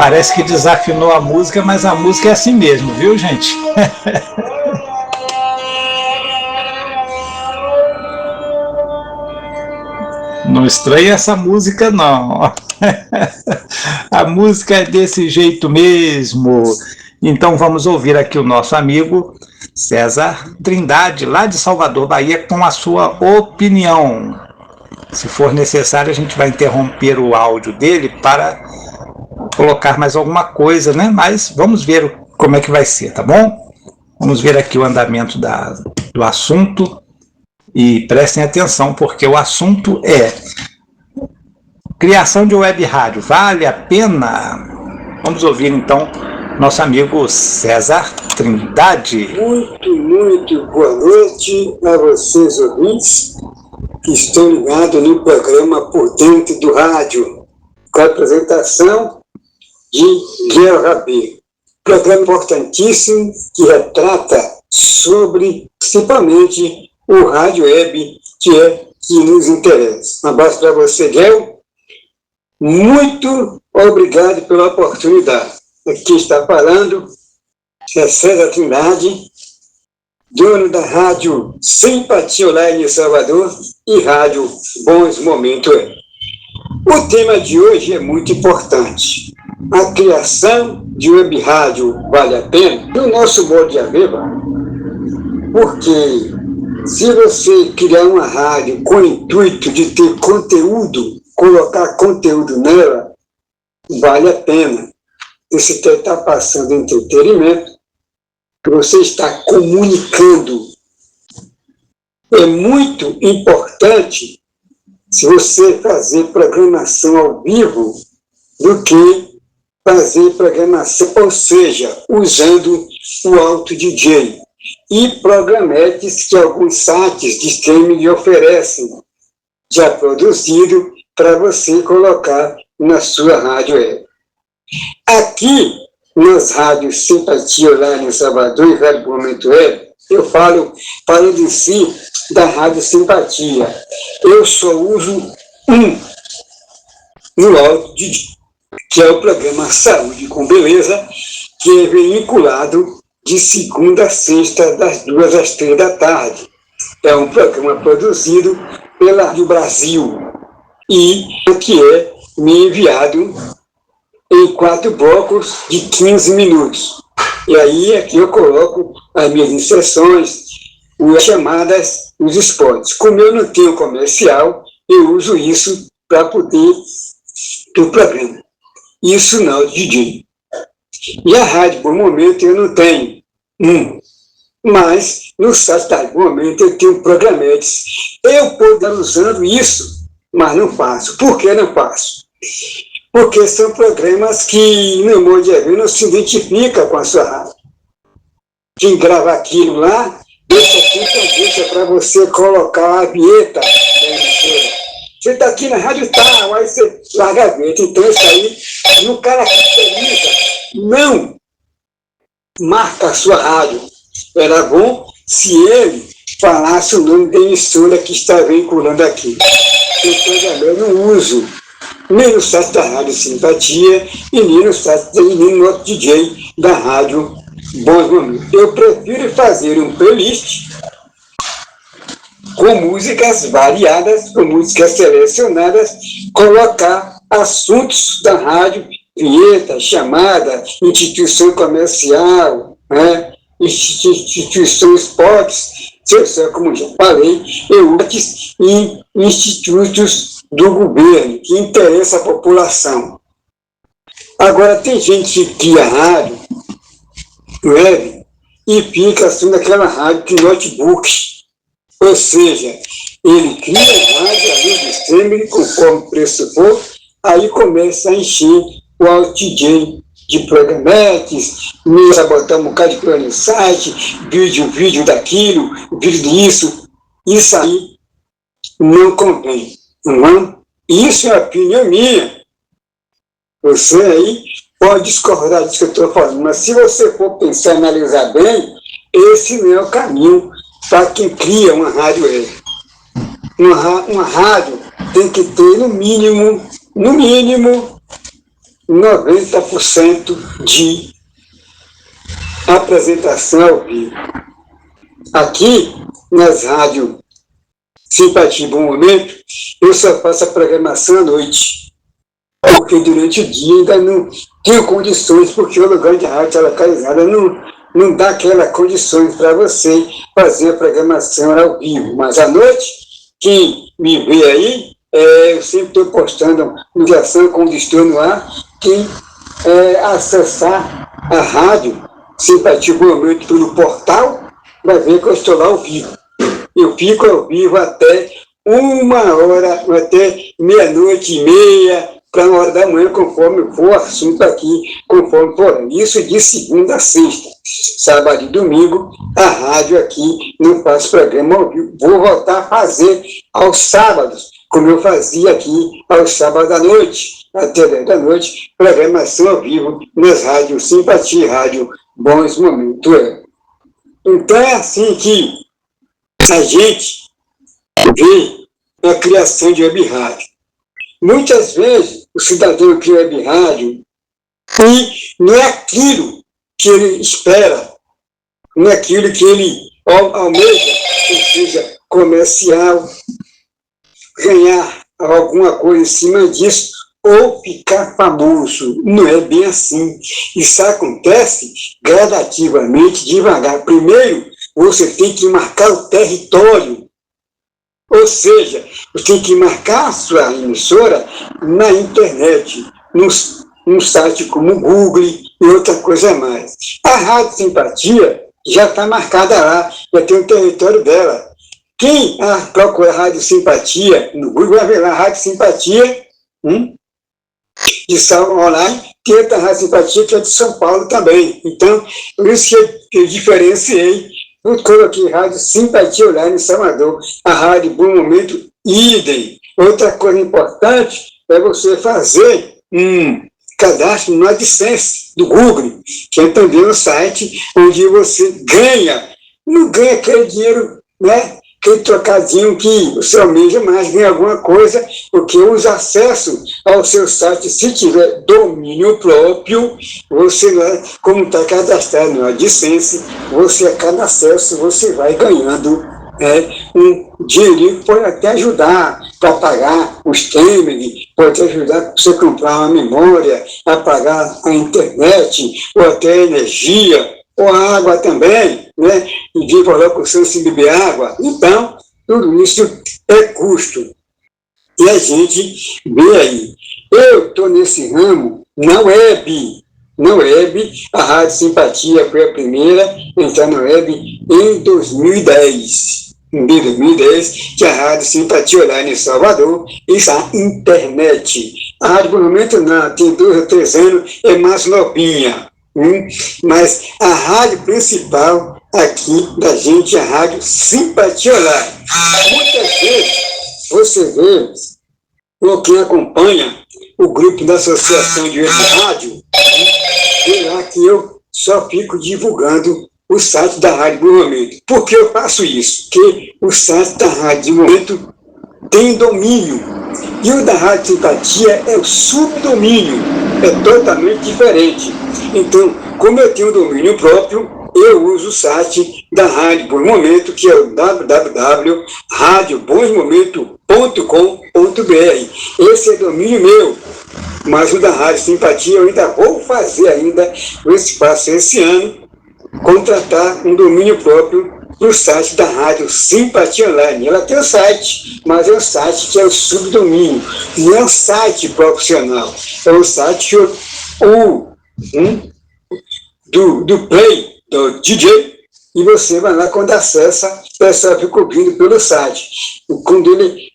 Parece que desafinou a música, mas a música é assim mesmo, viu, gente? Não estranha essa música, não. A música é desse jeito mesmo. Então vamos ouvir aqui o nosso amigo César Trindade, lá de Salvador, Bahia, com a sua opinião. Se for necessário, a gente vai interromper o áudio dele para colocar mais alguma coisa, né? Mas vamos ver como é que vai ser, tá bom? Vamos ver aqui o andamento do assunto e prestem atenção, porque o assunto é criação de web rádio. Vale a pena? Vamos ouvir então nosso amigo César Trindade. Muito boa noite a vocês, ouvintes, que estão ligados no programa Por Dentro do Rádio, com a apresentação de Guilherme Rabelo. Programa importantíssimo que retrata sobre, principalmente, o rádio web, que nos interessa. Um abraço para você, Guilherme. Muito obrigado pela oportunidade. Aqui está falando é César Trindade, dono da Rádio Simpatia Online em Salvador e Rádio Bons Momentos. O tema de hoje é muito importante. A criação de web rádio vale a pena? Do nosso modo de ver, porque se você criar uma rádio com o intuito de ter conteúdo, colocar conteúdo nela, vale a pena. Você está passando entretenimento, que você está comunicando. É muito importante se você fazer programação ao vivo do que fazer programação, ou seja, usando o Auto DJ e programetes que alguns sites de streaming oferecem, já produzido para você colocar na sua rádio web. Aqui, nas rádios Simpatia Online em Salvador e Rádio Bom Momento Web, eu falo em si da Rádio Simpatia. Eu só uso no Auto DJ, que é o programa Saúde com Beleza, que é vinculado de segunda a sexta, das 2 às 3 da tarde. É um programa produzido pela Rádio Brasil e que é me enviado em 4 blocos de 15 minutos. E aí aqui eu coloco as minhas inserções, as chamadas, os spots. Como eu não tenho comercial, eu uso isso para poder ter o programa. Isso não, DJ. E a Rádio Bom Momento eu não tenho. Mas no site da Rádio Bom Momento eu tenho programetes. Eu posso estar usando isso, mas não faço. Por que não faço? Porque são programas que, no modo de ver, não se identifica com a sua rádio. Quem grava aquilo lá, deixa para você colocar a vinheta da emissora. Você está aqui na rádio tal, aí você larga a vinheta. Então isso aí não caracteriza, não marca a sua rádio. Era bom se ele falasse o nome da emissora que está vinculando aqui. Então eu não uso nem no site da Rádio Simpatia e nem no site nem no outro DJ da Rádio Bons Momentos. Eu prefiro fazer um playlist com músicas variadas, com músicas selecionadas, colocar assuntos da rádio, vinheta, chamada, instituição comercial, né? Instituição esportes, como já falei, eu uso em institutos do governo, que interessa a população. Agora, tem gente que cria rádio web e fica assim naquela rádio de notebook. Ou seja, ele cria rádio ali do streaming, conforme o preço for, aí começa a encher o Auto DJ de programetes, começa a botar um bocado de coisa no site, vídeo daquilo, vídeo disso. Isso aí não convém. Não? Isso é a opinião minha. Você aí pode discordar disso que eu estou falando, mas se você for pensar e analisar bem, esse não é o caminho para quem cria uma rádio web. Uma rádio tem que ter, no mínimo, 90% de apresentação ao vivo. Aqui, nas rádios Simpatia e Bom Momento, eu só faço a programação à noite, porque durante o dia ainda não tenho condições, porque o lugar de rádio está localizado, não dá aquelas condições para você fazer a programação ao vivo. Mas à noite, quem me vê aí, eu sempre estou postando ligação quando estou no ar, quem acessar a rádio Simpatia e Bom Momento pelo portal, vai ver que eu estou lá ao vivo. Eu fico ao vivo até 1h, até 00:30, para 1h da manhã, conforme for o assunto aqui, conforme for. Isso de segunda a sexta. Sábado e domingo, a rádio aqui não faz programa ao vivo. Vou voltar a fazer aos sábados, como eu fazia aqui aos sábados à noite, até 10 da noite, programação ao vivo nas rádios Simpatia e Rádio Bons Momentos. Então é assim que a gente vê a criação de web rádio. Muitas vezes o cidadão cria web rádio e não é aquilo que ele espera, não é aquilo que ele almeja, ou seja, comercial, ganhar alguma coisa em cima disso, ou ficar famoso. Não é bem assim. Isso acontece gradativamente, devagar. Primeiro, você tem que marcar o território. Ou seja, você tem que marcar a sua emissora na internet, num site como o Google e outra coisa mais. A Rádio Simpatia já está marcada lá, já tem o território dela. Quem procura a Rádio Simpatia no Google vai ver lá Rádio Simpatia, de São Online, tem outra Rádio Simpatia que é de São Paulo também. Então, por isso que eu diferenciei. Eu coloquei Rádio Simpatia Online em Salvador, a Rádio Bom Momento, idem. Outra coisa importante é você fazer cadastro no AdSense do Google, que é também um site onde você não ganha aquele dinheiro, né? Aquele trocadinho que você almeja, mas ganha alguma coisa, porque os acessos ao seu site, se tiver domínio próprio, você, como está cadastrado no AdSense, você a cada acesso, você vai ganhando um dinheirinho que pode até ajudar para pagar os temer, pode ajudar para você comprar uma memória, a pagar a internet, ou até energia, ou a água também, né? E de colocação sem beber água. Então, tudo isso é custo. E a gente vê aí. Eu estou nesse ramo na web. Na web, a Rádio Simpatia foi a primeira a entrar na web em 2010. Em 2010, que a Rádio Simpatia Online em Salvador está na internet. A Rádio, por momento, não, tem 2 ou 3 anos, é mais novinha. Mas a rádio principal aqui da gente é a Rádio Simpatia Online. Muitas vezes você vê, ou quem acompanha o grupo da Associação de Web Rádio, vê lá que eu só fico divulgando o site da Rádio Bom Momento. Por que eu faço isso? Porque o site da Rádio Bom Momento tem domínio. E o da Rádio Simpatia é o subdomínio, é totalmente diferente. Então, como eu tenho um domínio próprio, eu uso o site da Rádio Bom Momento, que é o www.radiobonsmomento.com.br. Esse é domínio meu, mas o da Rádio Simpatia eu ainda vou fazer o espaço esse ano, contratar um domínio próprio no site da Rádio Simpatia Online. Ela tem o site, mas é um site que é o subdomínio, não é um site profissional, é um site do Play, do DJ, e você vai lá quando acessa, o pessoal fica cobrindo pelo site.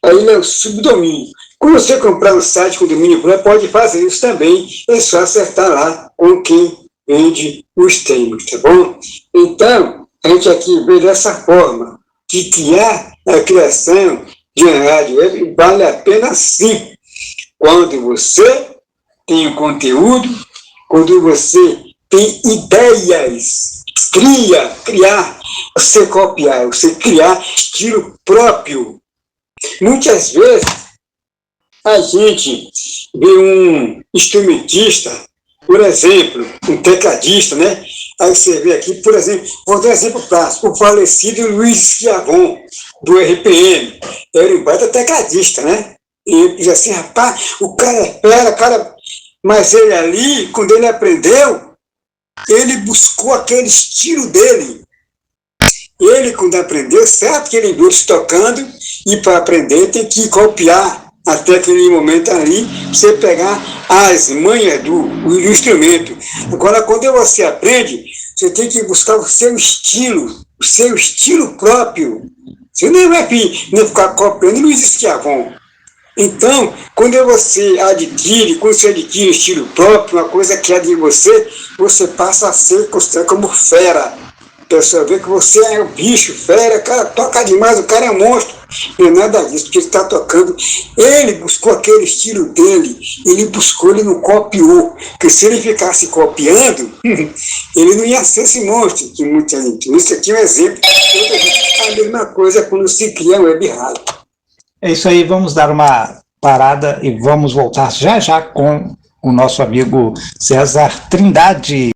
Aí ele é o subdomínio. Quando você comprar um site com domínio próprio, pode fazer isso também, é só acertar lá com quem vende os termos, tá bom? Então, a gente aqui vê dessa forma, que criar a criação de uma rádio web vale a pena sim, quando você tem o conteúdo, quando você tem ideias, criar, você copiar, você criar estilo próprio. Muitas vezes, a gente vê um instrumentista, por exemplo, um tecladista, né? Aí você vê aqui, por exemplo, vou dar um exemplo prático, o falecido Luiz Schiavon, do RPM, era um baita tecladista, né? E eu diz assim, rapaz, o cara é fera, cara... Mas ele ali, quando ele aprendeu, ele buscou aquele estilo dele. Ele, quando aprendeu, certo que ele viu eles tocando, e para aprender tem que copiar até aquele momento ali, você pegar as manhas do instrumento. Agora, quando você aprende, você tem que buscar o seu estilo próprio. Você não vai ficar copiando Luiz Schiavon. Então, quando você adquire estilo próprio, uma coisa que é de você, você passa a ser considerado como fera. A pessoa vê que você é um bicho, fera, o cara toca demais, o cara é um monstro. Não é nada disso, porque ele está tocando. Ele buscou aquele estilo dele, ele não copiou. Porque se ele ficasse copiando, ele não ia ser esse monstro que muita gente. Isso aqui é um exemplo. A mesma coisa quando se cria um web rádio. É isso aí, vamos dar uma parada e vamos voltar já já com o nosso amigo César Trindade.